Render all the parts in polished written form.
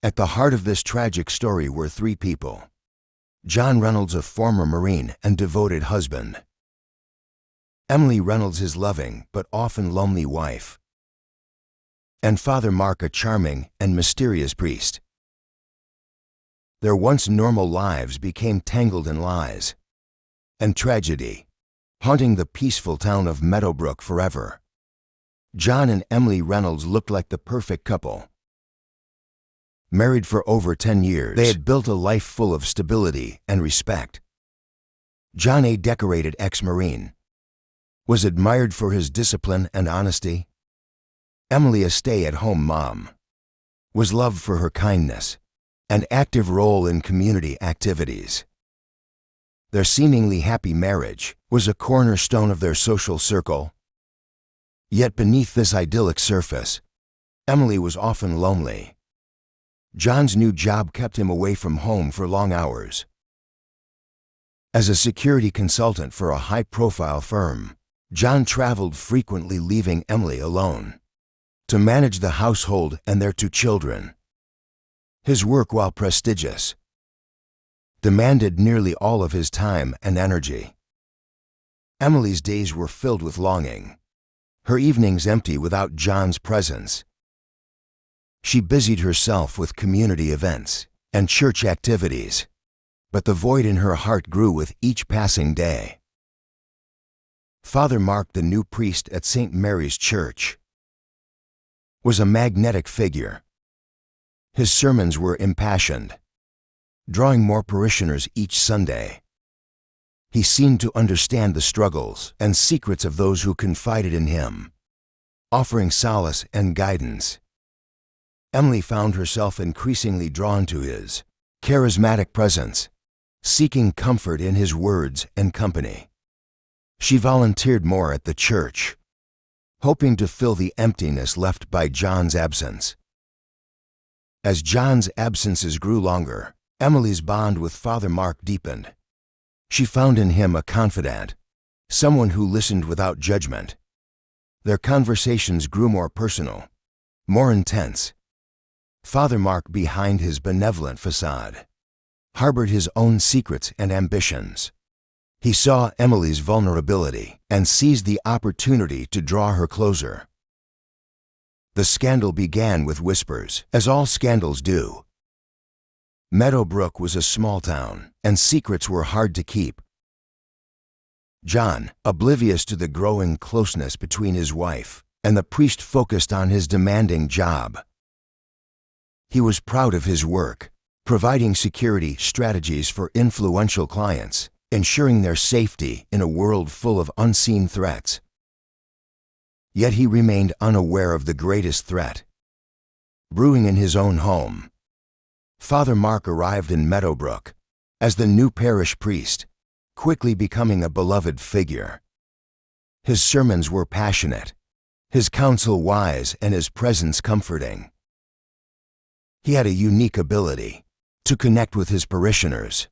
At the heart of this tragic story were three people. John Reynolds, a former Marine and devoted husband. Emily Reynolds, his loving but often lonely wife. And Father Mark, a charming and mysterious priest. Their once normal lives became tangled in lies and tragedy, haunting the peaceful town of Meadowbrook forever. John and Emily Reynolds looked like the perfect couple. Married for over 10 years, they had built a life full of stability and respect. John, a decorated ex-Marine, was admired for his discipline and honesty. Emily, a stay-at-home mom, was loved for her kindness and active role in community activities. Their seemingly happy marriage was a cornerstone of their social circle. Yet beneath this idyllic surface, Emily was often lonely. John's new job kept him away from home for long hours. As a security consultant for a high-profile firm, John traveled frequently, leaving Emily alone to manage the household and their two children. His work, while prestigious, demanded nearly all of his time and energy. Emily's days were filled with longing, her evenings empty without John's presence. She busied herself with community events and church activities, but the void in her heart grew with each passing day. Father Mark, the new priest at St. Mary's Church, was a magnetic figure. His sermons were impassioned, drawing more parishioners each Sunday. He seemed to understand the struggles and secrets of those who confided in him, offering solace and guidance. Emily found herself increasingly drawn to his charismatic presence, seeking comfort in his words and company. She volunteered more at the church, hoping to fill the emptiness left by John's absence. As John's absences grew longer, Emily's bond with Father Mark deepened. She found in him a confidant, someone who listened without judgment. Their conversations grew more personal, more intense. Father Mark, behind his benevolent facade, harbored his own secrets and ambitions. He saw Emily's vulnerability and seized the opportunity to draw her closer. The scandal began with whispers, as all scandals do. Meadowbrook was a small town, and secrets were hard to keep. John, oblivious to the growing closeness between his wife and the priest, focused on his demanding job. He was proud of his work, providing security strategies for influential clients, ensuring their safety in a world full of unseen threats. Yet he remained unaware of the greatest threat brewing in his own home. Father Mark arrived in Meadowbrook as the new parish priest, quickly becoming a beloved figure. His sermons were passionate, his counsel wise, and his presence comforting. He had a unique ability to connect with his parishioners,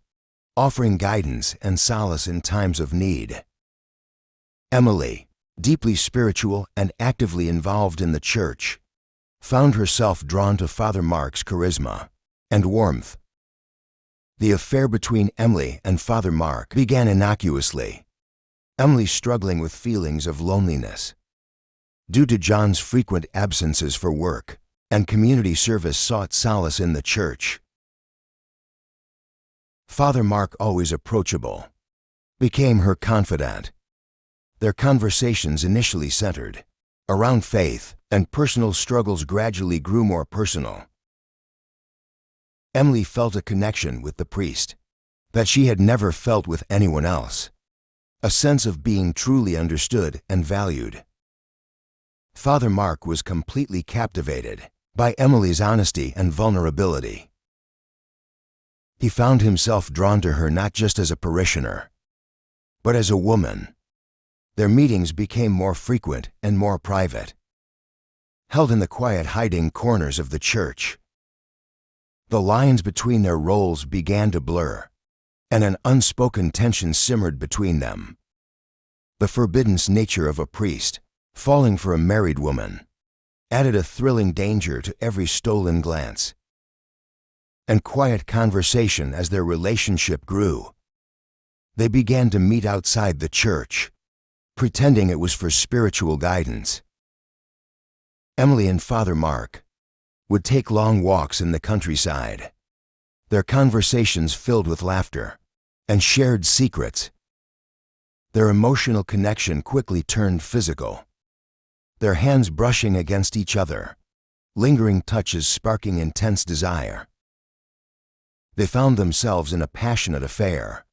offering guidance and solace in times of need. Emily, deeply spiritual and actively involved in the church, found herself drawn to Father Mark's charisma and warmth. The affair between Emily and Father Mark began innocuously, Emily struggling with feelings of loneliness. Due to John's frequent absences for work and community service, sought solace in the church. Father Mark, always approachable, became her confidant. Their conversations, initially centered around faith and personal struggles, gradually grew more personal. Emily felt a connection with the priest that she had never felt with anyone else, a sense of being truly understood and valued. Father Mark was completely captivated by Emily's honesty and vulnerability. He found himself drawn to her not just as a parishioner, but as a woman. Their meetings became more frequent and more private, held in the quiet, hiding corners of the church. The lines between their roles began to blur, and an unspoken tension simmered between them. The forbidden nature of a priest falling for a married woman added a thrilling danger to every stolen glance. and quiet conversation as their relationship grew. They began to meet outside the church, pretending it was for spiritual guidance. Emily and Father Mark would take long walks in the countryside, their conversations filled with laughter and shared secrets. Their emotional connection quickly turned physical, their hands brushing against each other, lingering touches sparking intense desire. They found themselves in a passionate affair,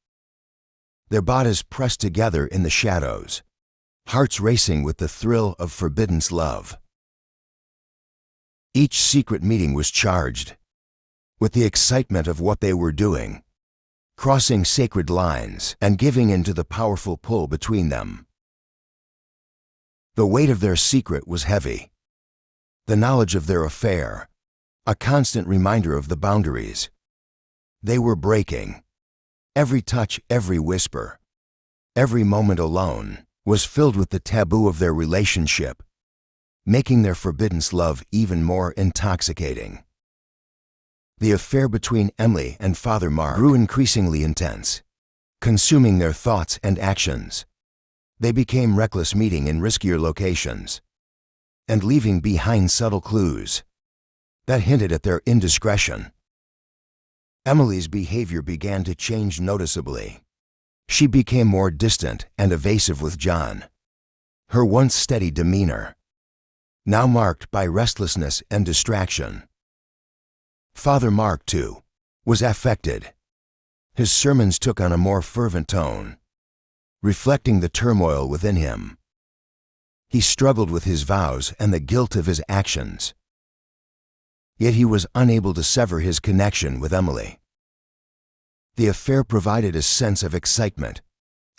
their bodies pressed together in the shadows, hearts racing with the thrill of forbidden love. Each secret meeting was charged with the excitement of what they were doing, crossing sacred lines and giving in to the powerful pull between them. The weight of their secret was heavy, the knowledge of their affair, a constant reminder of the boundaries they were breaking. Every touch, every whisper, every moment alone was filled with the taboo of their relationship, making their forbidden love even more intoxicating. The affair between Emily and Father Mark grew increasingly intense, consuming their thoughts and actions. They became reckless, meeting in riskier locations and leaving behind subtle clues that hinted at their indiscretion. Emily's behavior began to change noticeably. She became more distant and evasive with John, her once steady demeanor now marked by restlessness and distraction. Father Mark, too, was affected. His sermons took on a more fervent tone, reflecting the turmoil within him. He struggled with his vows and the guilt of his actions. Yet he was unable to sever his connection with Emily. The affair provided a sense of excitement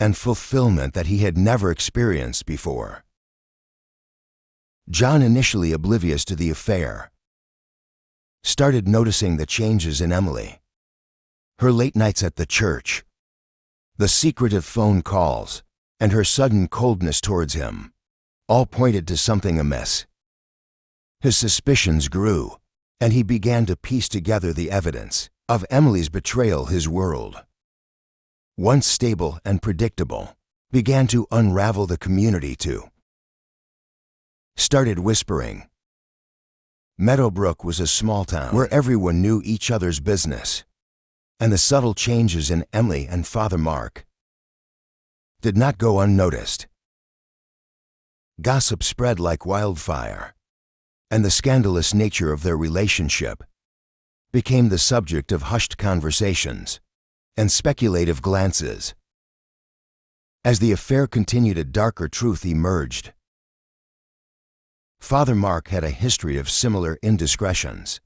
and fulfillment that he had never experienced before. John, initially oblivious to the affair, started noticing the changes in Emily. Her late nights at the church, the secretive phone calls, and her sudden coldness towards him all pointed to something amiss. His suspicions grew, and he began to piece together the evidence of Emily's betrayal. His world, once stable and predictable, began to unravel. The community, too, started whispering. Meadowbrook was a small town where everyone knew each other's business, and the subtle changes in Emily and Father Mark did not go unnoticed. Gossip spread like wildfire, and the scandalous nature of their relationship became the subject of hushed conversations and speculative glances. As the affair continued, a darker truth emerged. Father Mark had a history of similar indiscretions.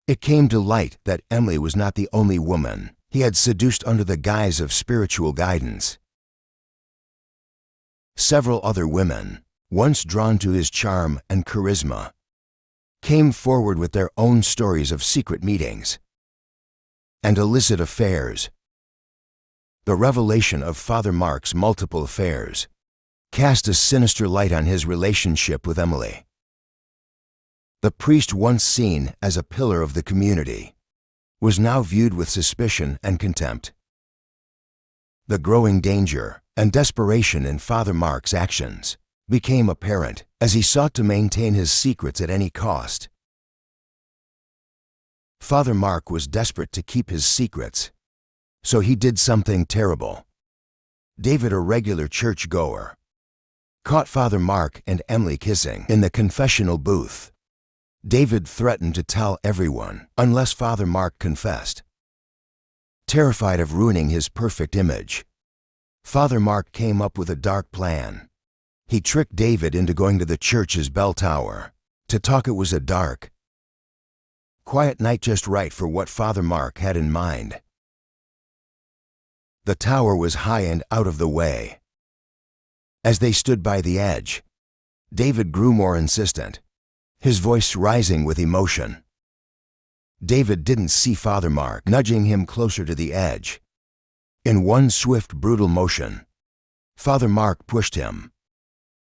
It came to light that Emily was not the only woman he had seduced under the guise of spiritual guidance. Several other women, once drawn to his charm and charisma, came forward with their own stories of secret meetings and illicit affairs. The revelation of Father Mark's multiple affairs cast a sinister light on his relationship with Emily. The priest, once seen as a pillar of the community, was now viewed with suspicion and contempt. The growing danger and desperation in Father Mark's actions became apparent as he sought to maintain his secrets at any cost. Father Mark was desperate to keep his secrets, so he did something terrible. David, a regular church-goer, caught Father Mark and Emily kissing in the confessional booth. David threatened to tell everyone unless Father Mark confessed. Terrified of ruining his perfect image, Father Mark came up with a dark plan. He tricked David into going to the church's bell tower to talk. It was a dark, quiet night, just right for what Father Mark had in mind. The tower was high and out of the way. As they stood by the edge, David grew more insistent, his voice rising with emotion. David didn't see Father Mark nudging him closer to the edge. In one swift, brutal motion, Father Mark pushed him.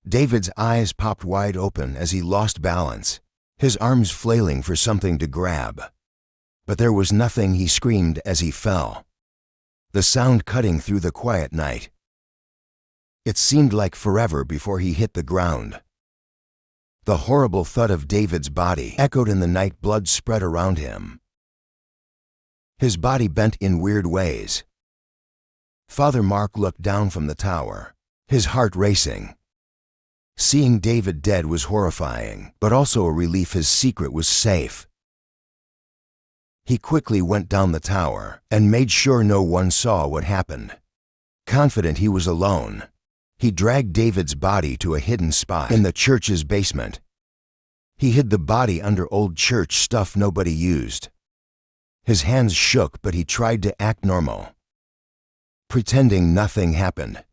David's eyes popped wide open as he lost balance, his arms flailing for something to grab. But there was nothing, he screamed as he fell, the sound cutting through the quiet night. It seemed like forever before he hit the ground. The horrible thud of David's body echoed in the night. Blood spread around him. His body bent in weird ways. Father Mark looked down from the tower, his heart racing. Seeing David dead was horrifying, but also a relief. His secret was safe. He quickly went down the tower and made sure no one saw what happened. Confident he was alone, he dragged David's body to a hidden spot in the church's basement. He hid the body under old church stuff nobody used. His hands shook, but he tried to act normal, pretending nothing happened.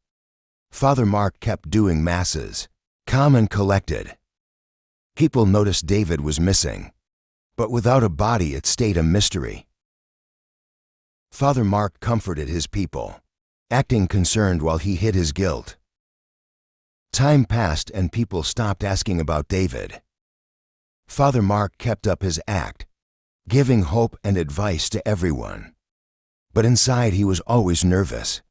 Father Mark kept doing masses, calm and collected. People noticed David was missing, but without a body it stayed a mystery. Father Mark comforted his people, acting concerned while he hid his guilt. Time passed and people stopped asking about David. Father Mark kept up his act, giving hope and advice to everyone. But inside he was always nervous,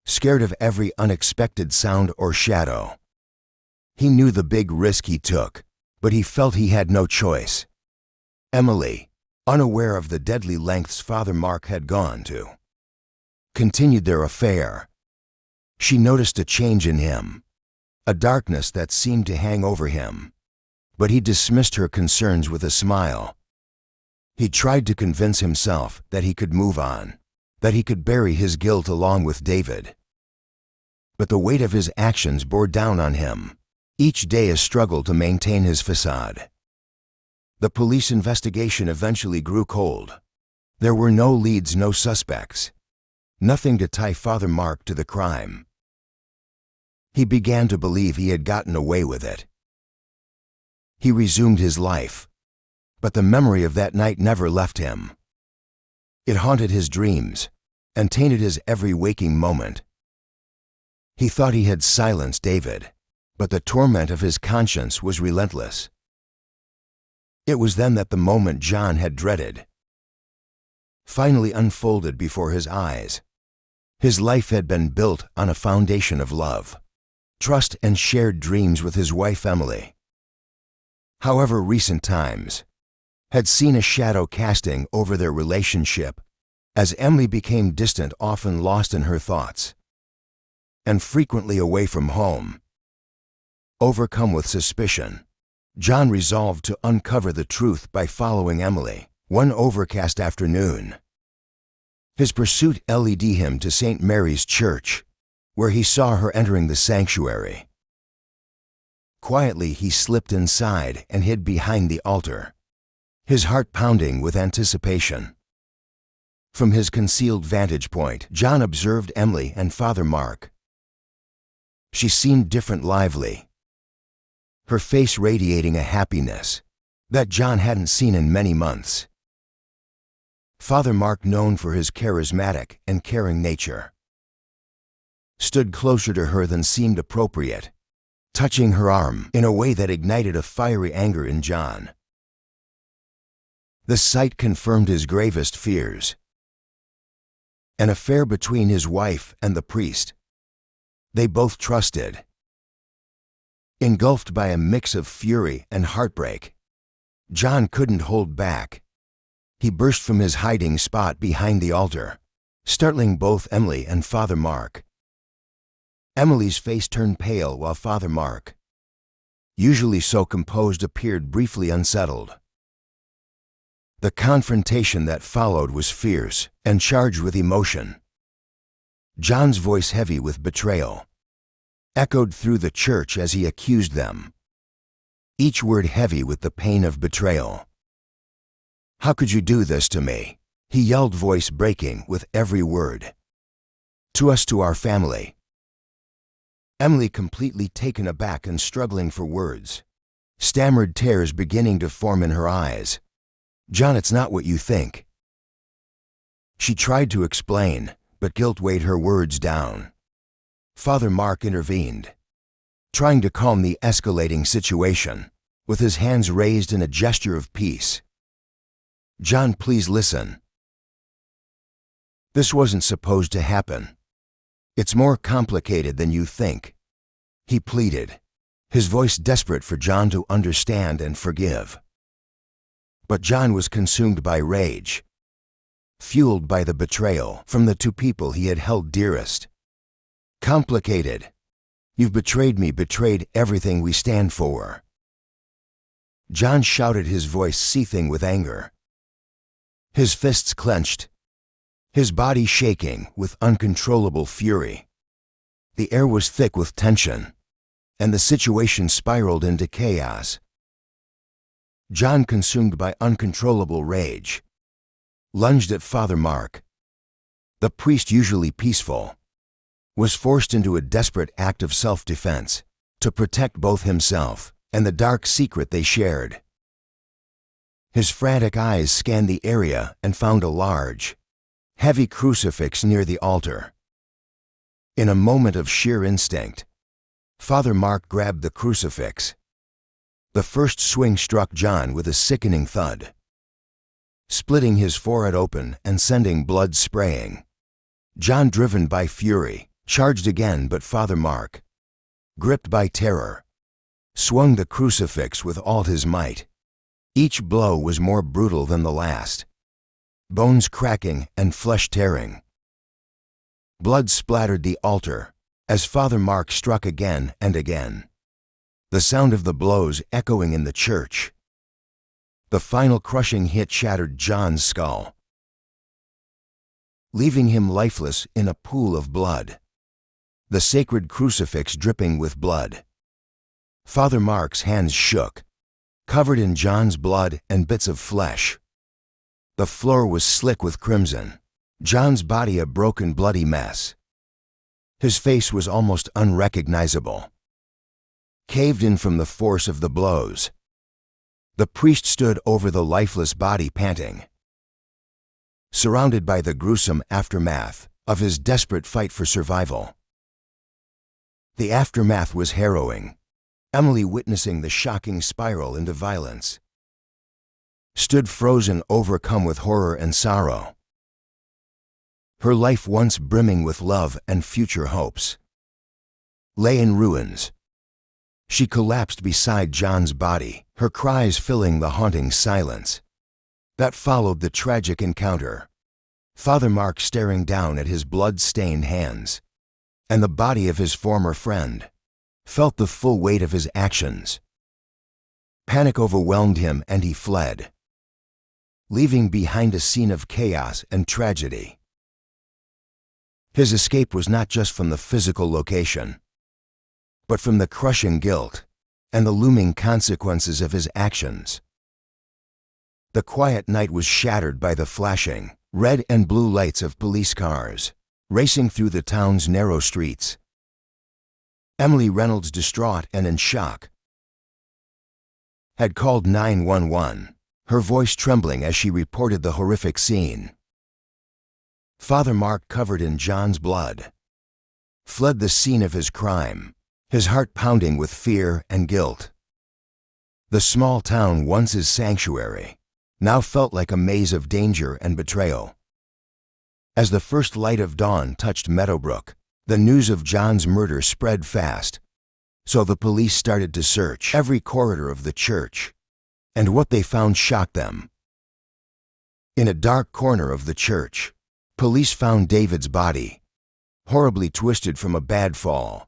scared of every unexpected sound or shadow. He knew the big risk he took, but he felt he had no choice. Emily, unaware of the deadly lengths Father Mark had gone to, continued their affair. She noticed a change in him, a darkness that seemed to hang over him, but he dismissed her concerns with a smile. He tried to convince himself that he could move on, that he could bury his guilt along with David. But the weight of his actions bore down on him, each day a struggle to maintain his facade. The police investigation eventually grew cold. There were no leads, no suspects, nothing to tie Father Mark to the crime. He began to believe he had gotten away with it. He resumed his life, but the memory of that night never left him. It haunted his dreams and tainted his every waking moment. He thought he had silenced David, but the torment of his conscience was relentless. It was then that the moment John had dreaded finally unfolded before his eyes. His life had been built on a foundation of love, trust, and shared dreams with his wife Emily. However, recent times had seen a shadow casting over their relationship as Emily became distant, often lost in her thoughts, and frequently away from home. Overcome with suspicion, John resolved to uncover the truth by following Emily one overcast afternoon. His pursuit led him to St. Mary's Church, where he saw her entering the sanctuary. Quietly, he slipped inside and hid behind the altar, his heart pounding with anticipation. From his concealed vantage point, John observed Emily and Father Mark. She seemed different, lively, her face radiating a happiness that John hadn't seen in many months. Father Mark, known for his charismatic and caring nature, stood closer to her than seemed appropriate, touching her arm in a way that ignited a fiery anger in John. The sight confirmed his gravest fears. An affair between his wife and the priest they both trusted. Engulfed by a mix of fury and heartbreak, John couldn't hold back. He burst from his hiding spot behind the altar, startling both Emily and Father Mark. Emily's face turned pale while Father Mark, usually so composed, appeared briefly unsettled. The confrontation that followed was fierce and charged with emotion. John's voice, heavy with betrayal, echoed through the church as he accused them, each word heavy with the pain of betrayal. "How could you do this to me?" he yelled, voice breaking with every word. "To us, to our family." Emily, completely taken aback and struggling for words, stammered, tears beginning to form in her eyes. "John, it's not what you think." She tried to explain, but guilt weighed her words down. Father Mark intervened, trying to calm the escalating situation, with his hands raised in a gesture of peace. "John, please listen. This wasn't supposed to happen. It's more complicated than you think," he pleaded, his voice desperate for John to understand and forgive. But John was consumed by rage, fueled by the betrayal from the two people he had held dearest. "Complicated. You've betrayed me, betrayed everything we stand for." John shouted, his voice seething with anger, his fists clenched, his body shaking with uncontrollable fury. The air was thick with tension, and the situation spiraled into chaos. John, consumed by uncontrollable rage, lunged at Father Mark. The priest, usually peaceful, was forced into a desperate act of self-defense to protect both himself and the dark secret they shared. His frantic eyes scanned the area and found a large, heavy crucifix near the altar. In a moment of sheer instinct, Father Mark grabbed the crucifix. The first swing struck John with a sickening thud, splitting his forehead open and sending blood spraying. John, driven by fury, charged again, but Father Mark, gripped by terror, swung the crucifix with all his might. Each blow was more brutal than the last, bones cracking and flesh tearing. Blood splattered the altar as Father Mark struck again and again, the sound of the blows echoing in the church. The final crushing hit shattered John's skull, leaving him lifeless in a pool of blood, the sacred crucifix dripping with blood. Father Mark's hands shook, covered in John's blood and bits of flesh. The floor was slick with crimson, John's body a broken, bloody mess. His face was almost unrecognizable, caved in from the force of the blows. The priest stood over the lifeless body, panting, surrounded by the gruesome aftermath of his desperate fight for survival. The aftermath was harrowing. Emily, witnessing the shocking spiral into violence, stood frozen, overcome with horror and sorrow. Her life, once brimming with love and future hopes, lay in ruins. She collapsed beside John's body, her cries filling the haunting silence that followed the tragic encounter. Father Mark, staring down at his blood-stained hands and the body of his former friend, felt the full weight of his actions. Panic overwhelmed him and he fled, leaving behind a scene of chaos and tragedy. His escape was not just from the physical location, but from the crushing guilt and the looming consequences of his actions. The quiet night was shattered by the flashing red and blue lights of police cars racing through the town's narrow streets. Emily Reynolds, distraught and in shock, had called 911, her voice trembling as she reported the horrific scene. Father Mark, covered in John's blood, fled the scene of his crime, his heart pounding with fear and guilt. The small town, once his sanctuary, now felt like a maze of danger and betrayal. As the first light of dawn touched Meadowbrook, the news of John's murder spread fast, so the police started to search every corridor of the church, and what they found shocked them. In a dark corner of the church, police found David's body, horribly twisted from a bad fall.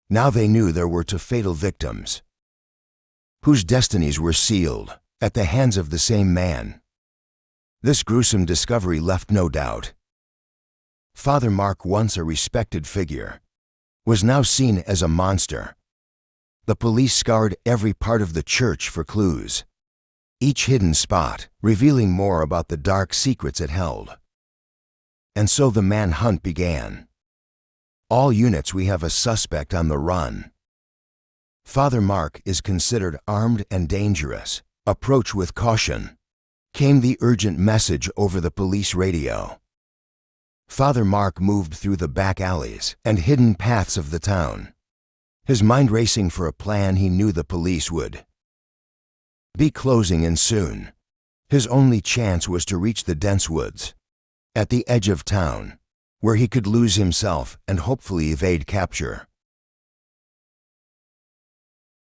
Now they knew there were two fatal victims, whose destinies were sealed at the hands of the same man. This gruesome discovery left no doubt. Father Mark, once a respected figure, was now seen as a monster. The police scoured every part of the church for clues, each hidden spot revealing more about the dark secrets it held. And so the manhunt began. All units, we have a suspect on the run. Father Mark is considered armed and dangerous. Approach with caution, came the urgent message over the police radio. Father Mark moved through the back alleys and hidden paths of the town, his mind racing for a plan he knew the police would be closing in soon. His only chance was to reach the dense woods, at the edge of town, where he could lose himself and hopefully evade capture.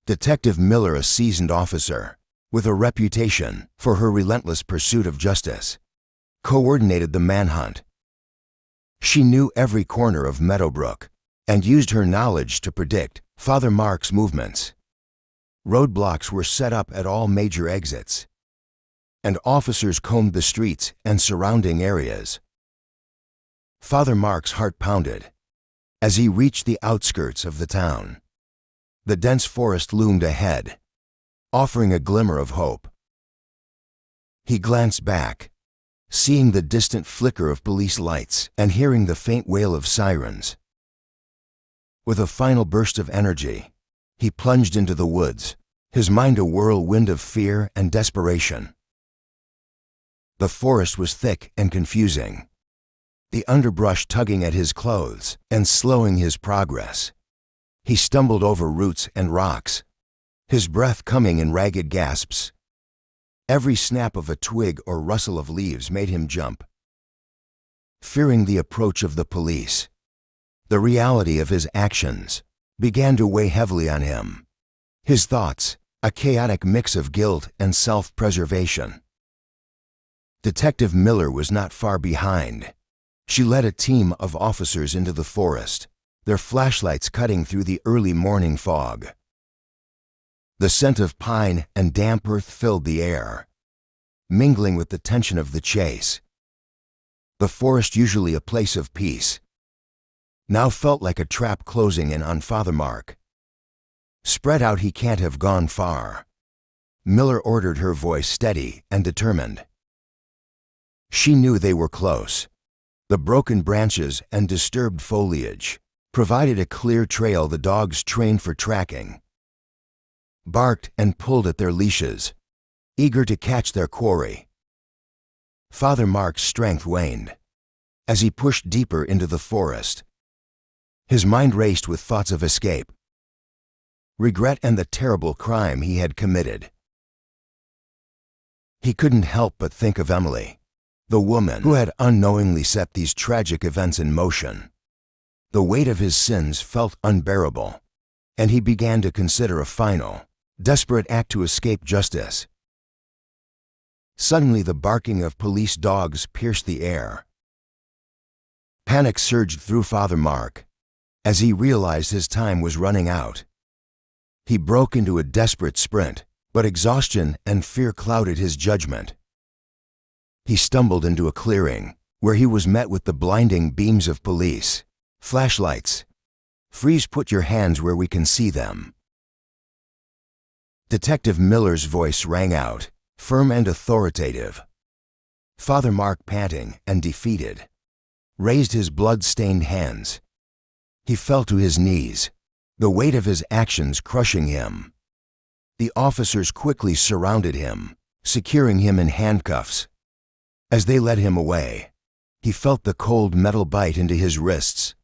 Detective Miller, a seasoned officer, with a reputation for her relentless pursuit of justice, coordinated the manhunt. She knew every corner of Meadowbrook and used her knowledge to predict Father Mark's movements. Roadblocks were set up at all major exits, and officers combed the streets and surrounding areas. Father Mark's heart pounded as he reached the outskirts of the town. The dense forest loomed ahead, offering a glimmer of hope. He glanced back, seeing the distant flicker of police lights and hearing the faint wail of sirens. With a final burst of energy, he plunged into the woods, his mind a whirlwind of fear and desperation. The forest was thick and confusing, the underbrush tugging at his clothes and slowing his progress. He stumbled over roots and rocks, his breath coming in ragged gasps. Every snap of a twig or rustle of leaves made him jump. Fearing the approach of the police, the reality of his actions began to weigh heavily on him. His thoughts, a chaotic mix of guilt and self-preservation. Detective Miller was not far behind. She led a team of officers into the forest, their flashlights cutting through the early morning fog. The scent of pine and damp earth filled the air, mingling with the tension of the chase. The forest, usually a place of peace, now felt like a trap closing in on Father Mark. "Spread out, he can't have gone far," Miller ordered, her voice steady and determined. She knew they were close. The broken branches and disturbed foliage provided a clear trail the dogs, trained for tracking, barked and pulled at their leashes, eager to catch their quarry. Father Mark's strength waned as he pushed deeper into the forest. His mind raced with thoughts of escape, regret, and the terrible crime he had committed. He couldn't help but think of Emily, the woman who had unknowingly set these tragic events in motion. The weight of his sins felt unbearable, and he began to consider a final, desperate act to escape justice. Suddenly, the barking of police dogs pierced the air. Panic surged through Father Mark as he realized his time was running out. He broke into a desperate sprint, but exhaustion and fear clouded his judgment. He stumbled into a clearing where he was met with the blinding beams of police flashlights. "Freeze, put your hands where we can see them." Detective Miller's voice rang out, firm and authoritative. Father Mark, panting and defeated, raised his blood-stained hands. He fell to his knees, the weight of his actions crushing him. The officers quickly surrounded him, securing him in handcuffs. As they led him away, he felt the cold metal bite into his wrists,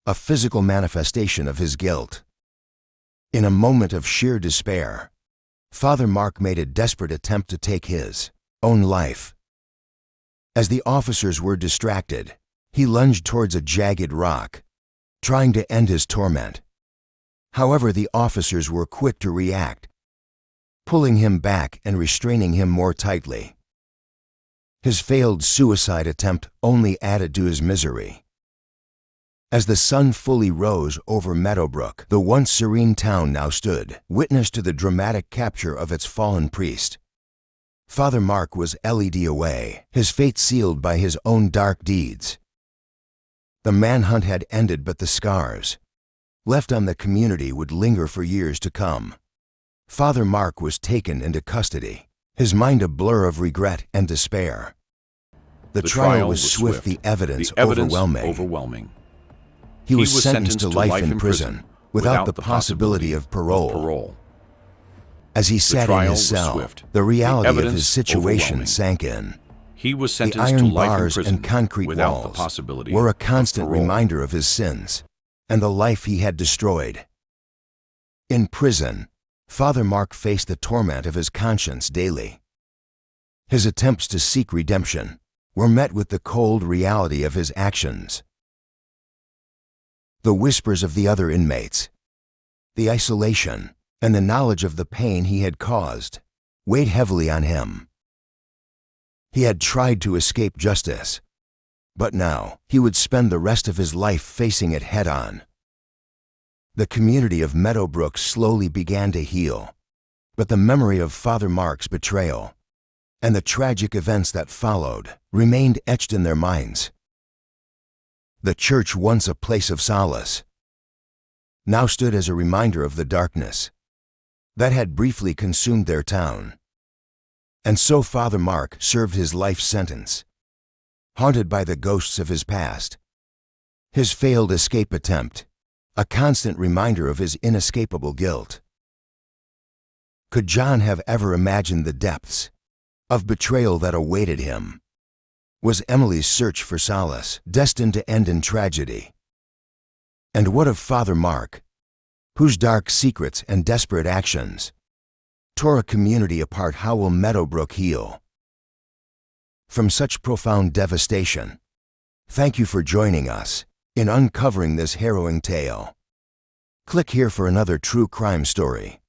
a physical manifestation of his guilt. In a moment of sheer despair, Father Mark made a desperate attempt to take his own life. As the officers were distracted, he lunged towards a jagged rock, trying to end his torment. However, the officers were quick to react, pulling him back and restraining him more tightly. His failed suicide attempt only added to his misery. As the sun fully rose over Meadowbrook, the once serene town now stood witness to the dramatic capture of its fallen priest. Father Mark was LED away, his fate sealed by his own dark deeds. The manhunt had ended, but the scars left on the community would linger for years to come. Father Mark was taken into custody, his mind a blur of regret and despair. The trial was swift, the evidence overwhelming. He was sentenced to life in prison without the possibility of parole. As he sat in his cell, the reality of his situation sank in. He was The sentenced to iron life in bars prison and concrete without the walls possibility were a of constant parole. reminder of his sins and the life he had destroyed. In prison, Father Mark faced the torment of his conscience daily. His attempts to seek redemption were met with the cold reality of his actions. The whispers of the other inmates, the isolation, and the knowledge of the pain he had caused weighed heavily on him. He had tried to escape justice, but now he would spend the rest of his life facing it head-on. The community of Meadowbrook slowly began to heal, but the memory of Father Mark's betrayal and the tragic events that followed remained etched in their minds. The church, once a place of solace, now stood as a reminder of the darkness that had briefly consumed their town. And so Father Mark served his life sentence, haunted by the ghosts of his past, his failed escape attempt, a constant reminder of his inescapable guilt. Could John have ever imagined the depths of betrayal that awaited him? Was Emily's search for solace destined to end in tragedy? And what of Father Mark, whose dark secrets and desperate actions tore a community apart? How will Meadowbrook heal from such profound devastation? Thank you for joining us in uncovering this harrowing tale. Click here for another true crime story.